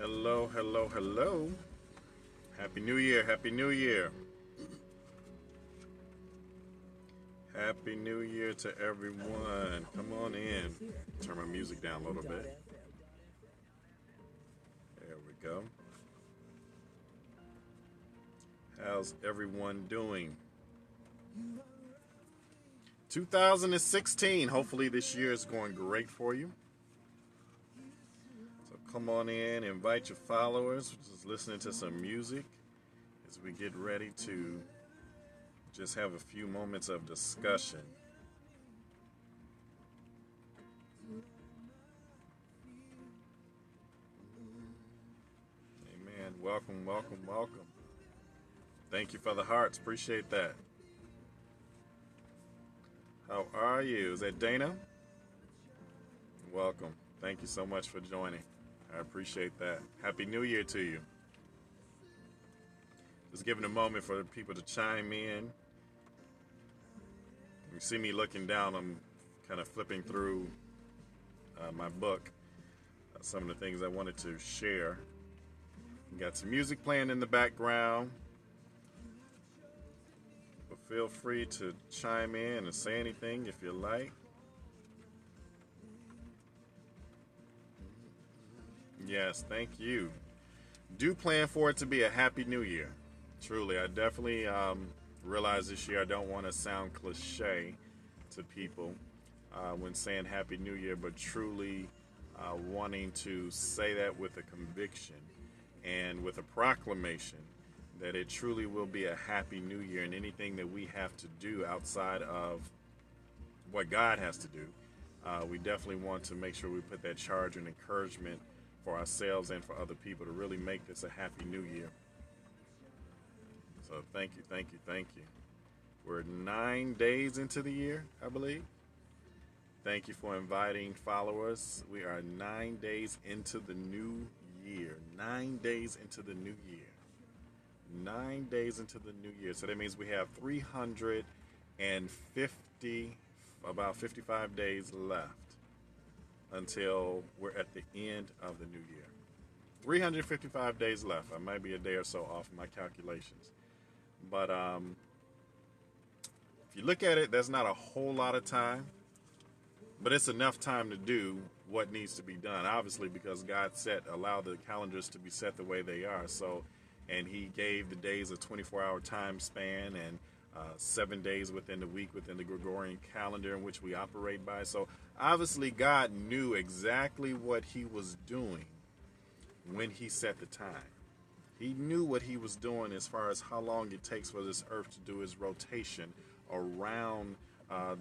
Hello, hello, hello. Happy New Year, Happy New Year. Happy New Year to everyone. Come on in. Turn my music down a little bit. There we go. How's everyone doing? 2016. Hopefully, this year is going great for you. So, come on in, invite your followers. Just listening to some music as we get ready to just have a few moments of discussion. Amen. Welcome, welcome, welcome. Thank you for the hearts. Appreciate that. How are you? Is that Dana? Welcome. Thank you so much for joining. I appreciate that. Happy New Year to you. Just giving a moment for people to chime in. You see me looking down. I'm kind of flipping through my book. Some of the things I wanted to share. Got some music playing in the background. But feel free to chime in and say anything if you like. Yes, thank you. Do plan for it to be a happy new year. Truly, I definitely realize this year I don't want to sound cliche to people when saying happy new year, but truly wanting to say that with a conviction and with a proclamation that it truly will be a happy new year, and anything that we have to do outside of what God has to do, we definitely want to make sure we put that charge and encouragement for ourselves and for other people to really make this a happy new year. So thank you, thank you, thank you. We're 9 days into the year, I believe. Thank you for inviting followers. We are 9 days into the new year. 9 days into the new year. 9 days into the new year. So that means we have 350, about 55 days left until we're at the end of the new year. 355 days left. I might be a day or so off my calculations. But if you look at it, that's not a whole lot of time. But it's enough time to do what needs to be done. Obviously, because God allowed the calendars to be set the way they are. So, and He gave the days a 24-hour time span and 7 days within the week within the Gregorian calendar in which we operate by. So, obviously, God knew exactly what He was doing when He set the time. He knew what He was doing as far as how long it takes for this earth to do its rotation around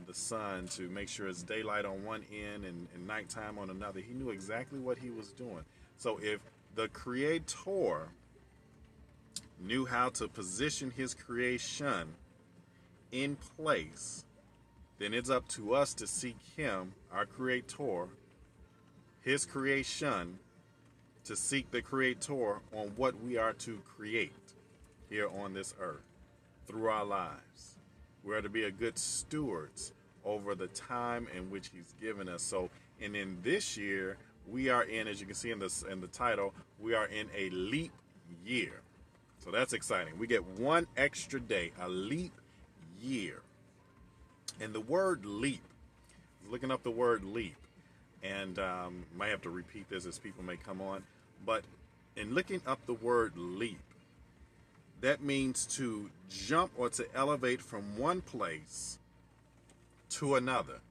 the sun to make sure it's daylight on one end and nighttime on another. He knew exactly what He was doing. So if the Creator knew how to position His creation in place, then it's up to us to seek Him, our Creator, His creation, to seek the Creator on what we are to create here on this earth through our lives. We are to be a good stewards over the time in which He's given us. So, and in this year, we are in, as you can see in the title, we are in a leap year. So that's exciting. We get one extra day, a leap year. And the word leap, looking up the word leap, and might have to repeat this as people may come on, but in looking up the word leap, that means to jump or to elevate from one place to another.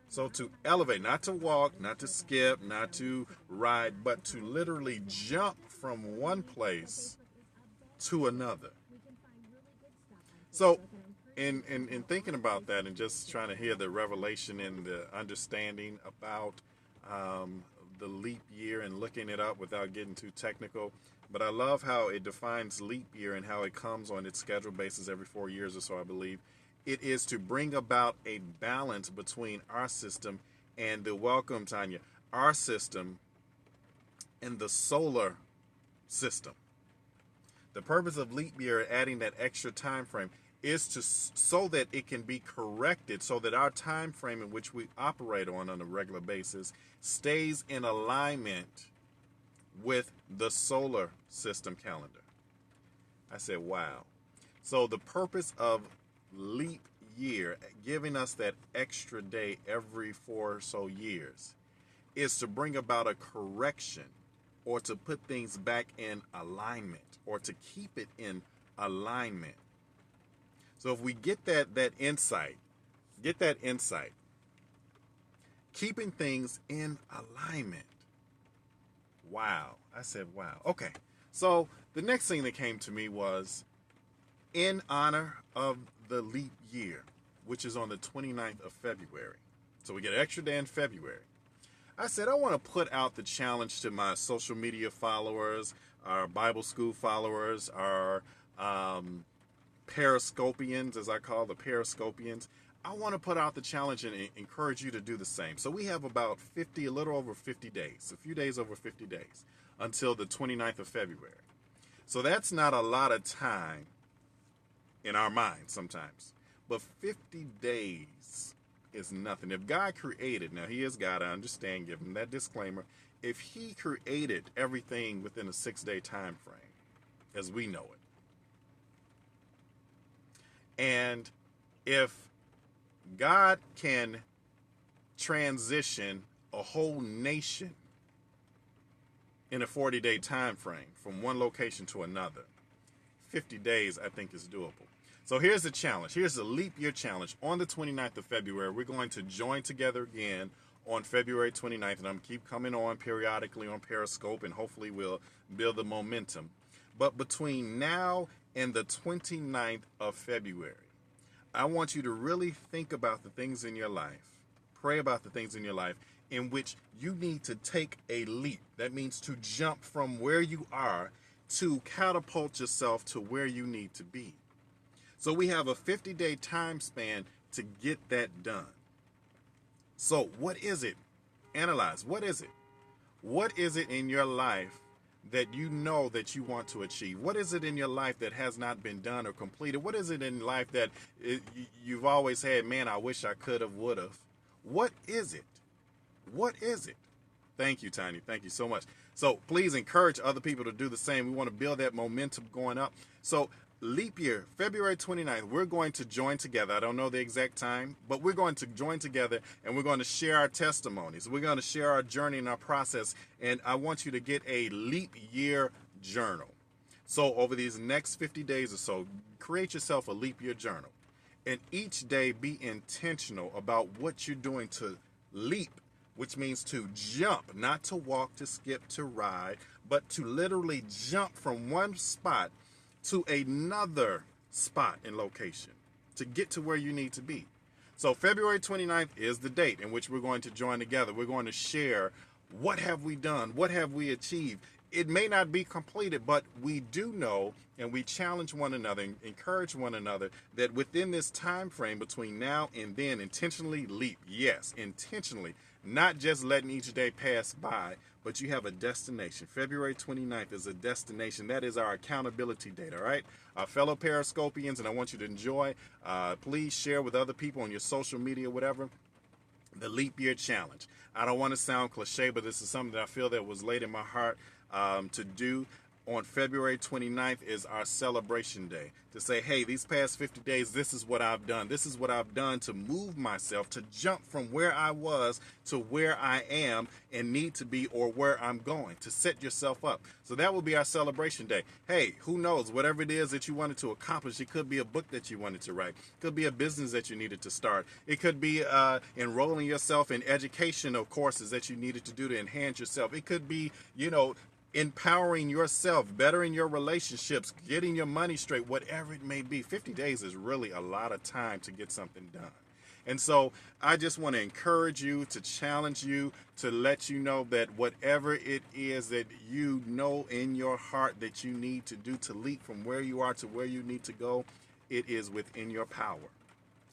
So to elevate, not to walk, not to skip, not to ride, but to literally jump from one place to another. So in thinking about that and just trying to hear the revelation and the understanding about the leap year and looking it up without getting too technical, but I love how it defines leap year and how it comes on its scheduled basis every 4 years or so, I believe. It is to bring about a balance between our system and the, welcome, Tanya, our system and the solar system. The purpose of leap year, adding that extra time frame, is to so that it can be corrected, so that our time frame in which we operate on a regular basis stays in alignment with the solar system calendar. I said, wow. So the purpose of leap year, giving us that extra day every 4 or so years, is to bring about a correction or to put things back in alignment or to keep it in alignment. So if we get that insight, keeping things in alignment. Wow. I said, wow. Okay. So the next thing that came to me was in honor of the leap year, which is on the 29th of February. So we get an extra day in February. I said, I want to put out the challenge to my social media followers, our Bible school followers, our Periscopians, as I call the Periscopians. I want to put out the challenge and encourage you to do the same. So we have about a little over 50 days, a few days over 50 days until the 29th of February. So that's not a lot of time in our minds sometimes. But 50 days is nothing. If God created, now he is God, I understand, give him that disclaimer. If he created everything within a 6-day time frame, as we know it, and if God can transition a whole nation in a 40-day time frame from one location to another, 50 days I think is doable. So here's the challenge. Here's the leap year challenge. On the 29th of February, we're going to join together again on February 29th, and I'm keep coming on periodically on Periscope, and hopefully we'll build the momentum. But between now and the 29th of February, I want you to really think about the things in your life, pray about the things in your life in which you need to take a leap. That means to jump from where you are to catapult yourself to where you need to be. So we have a 50-day time span to get that done. So what is it? Analyze. What is it? What is it in your life that you know that you want to achieve? What is it in your life that has not been done or completed? What is it in life that you've always had, man, I wish I could have, would have? What is it? What is it? Thank you, Tiny. Thank you so much. So please encourage other people to do the same. We want to build that momentum going up. So leap year, February 29th, we're going to join together. I don't know the exact time, but we're going to join together and we're going to share our testimonies. We're going to share our journey and our process. And I want you to get a leap year journal. So over these next 50 days or so, create yourself a leap year journal. And each day be intentional about what you're doing to leap, which means to jump, not to walk, to skip, to ride, but to literally jump from one spot to another spot and location to get to where you need to be. So February 29th is the date in which we're going to join together. We're going to share what have we done, what have we achieved. It may not be completed, but we do know, and we challenge one another and encourage one another that within this time frame between now and then, intentionally leap. Yes, intentionally, not just letting each day pass by, but you have a destination. February 29th is a destination. That is our accountability date, all right? Our fellow Periscopians, and I want you to enjoy. Please share with other people on your social media, whatever, the Leap Year Challenge. I don't want to sound cliche, but this is something that I feel that was laid in my heart to do. On February 29th is our celebration day to say, hey, these past 50 days, this is what I've done. This is what I've done to move myself, to jump from where I was to where I am and need to be, or where I'm going, to set yourself up. So that will be our celebration day. Hey, who knows, whatever it is that you wanted to accomplish, it could be a book that you wanted to write. It could be a business that you needed to start. It could be enrolling yourself in educational courses that you needed to do to enhance yourself. It could be, empowering yourself, bettering your relationships, getting your money straight, whatever it may be. 50 days is really a lot of time to get something done. And so I just want to encourage you, to challenge you, to let you know that whatever it is that you know in your heart that you need to do to leap from where you are to where you need to go, it is within your power.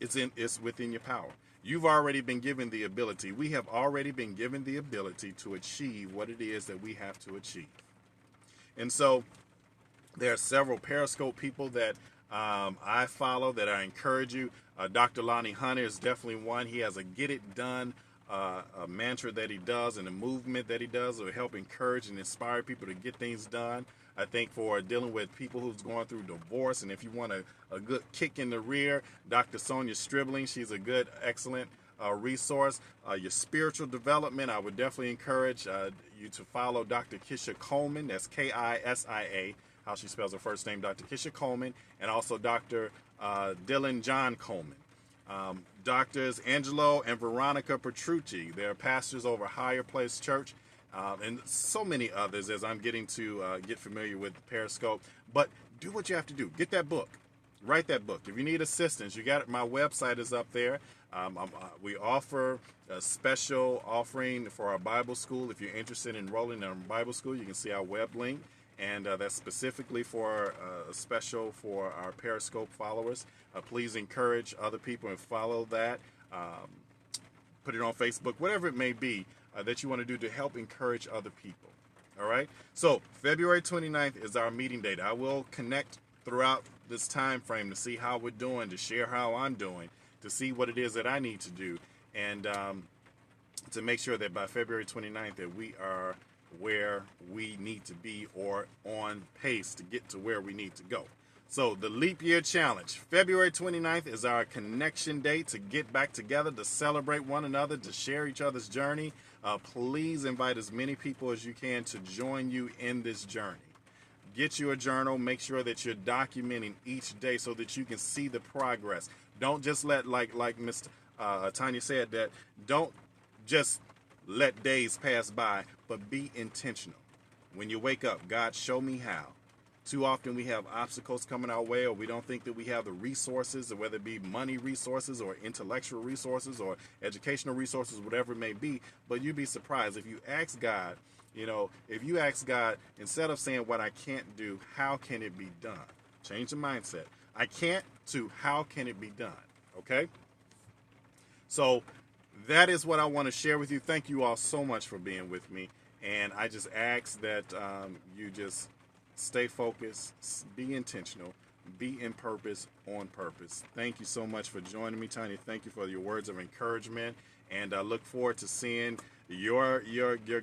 It's within your power. You've already been given the ability. We have already been given the ability to achieve what it is that we have to achieve. And so there are several Periscope people that I follow that I encourage you. Dr. Lonnie Hunter is definitely one. He has a Get It Done a mantra that he does and a movement that he does will help encourage and inspire people to get things done. I think for dealing with people who's going through divorce, and if you want a good kick in the rear, Dr. Sonia Stribling, she's a good, excellent resource. Your spiritual development, I would definitely encourage you to follow Dr. Kisha Coleman. That's Kisia, how she spells her first name, Dr. Kisha Coleman, and also Dr. Dylan John Coleman. Doctors Angelo and Veronica Petrucci, they're pastors over Higher Place Church, and so many others as I'm getting to get familiar with Periscope. But do what you have to do. Get that book. Write that book. If you need assistance, you got it. My website is up there. We offer a special offering for our Bible school. If you're interested in enrolling in our Bible school, you can see our web link. And that's specifically for a special for our Periscope followers. Please encourage other people and follow that. Put it on Facebook, whatever it may be that you want to do to help encourage other people. All right? So February 29th is our meeting date. I will connect throughout this time frame to see how we're doing, to share how I'm doing, to see what it is that I need to do, and to make sure that by February 29th that we are where we need to be or on pace to get to where we need to go. So the Leap Year Challenge, February 29th is our connection date to get back together, to celebrate one another, to share each other's journey. Please invite as many people as you can to join you in this journey. Get you a journal. Make sure that you're documenting each day so that you can see the progress. Don't just let, like Mr. Tanya said, that don't just let days pass by, but be intentional. When you wake up, God, show me how. Too often we have obstacles coming our way, or we don't think that we have the resources, or whether it be money resources or intellectual resources or educational resources, whatever it may be. But you'd be surprised if you ask God, if you ask God, instead of saying what I can't do, how can it be done? Change the mindset. I can't to how can it be done? Okay? So that is what I want to share with you. Thank you all so much for being with me. And I just ask that you just stay focused, be intentional, be in purpose, on purpose. Thank you so much for joining me, Tanya. Thank you for your words of encouragement. And I look forward to seeing your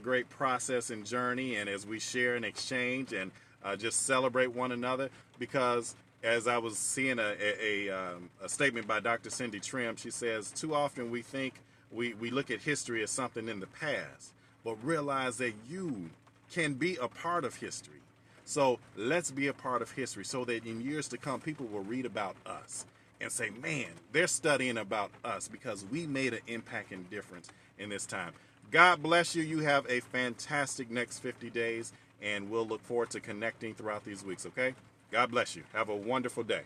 great process and journey. And as we share and exchange and just celebrate one another, because as I was seeing a statement by Dr. Cindy Trim, she says, too often we think we look at history as something in the past, but realize that you can be a part of history. So let's be a part of history so that in years to come, people will read about us and say, man, they're studying about us because we made an impact and difference in this time. God bless you. You have a fantastic next 50 days, and we'll look forward to connecting throughout these weeks, okay? God bless you. Have a wonderful day.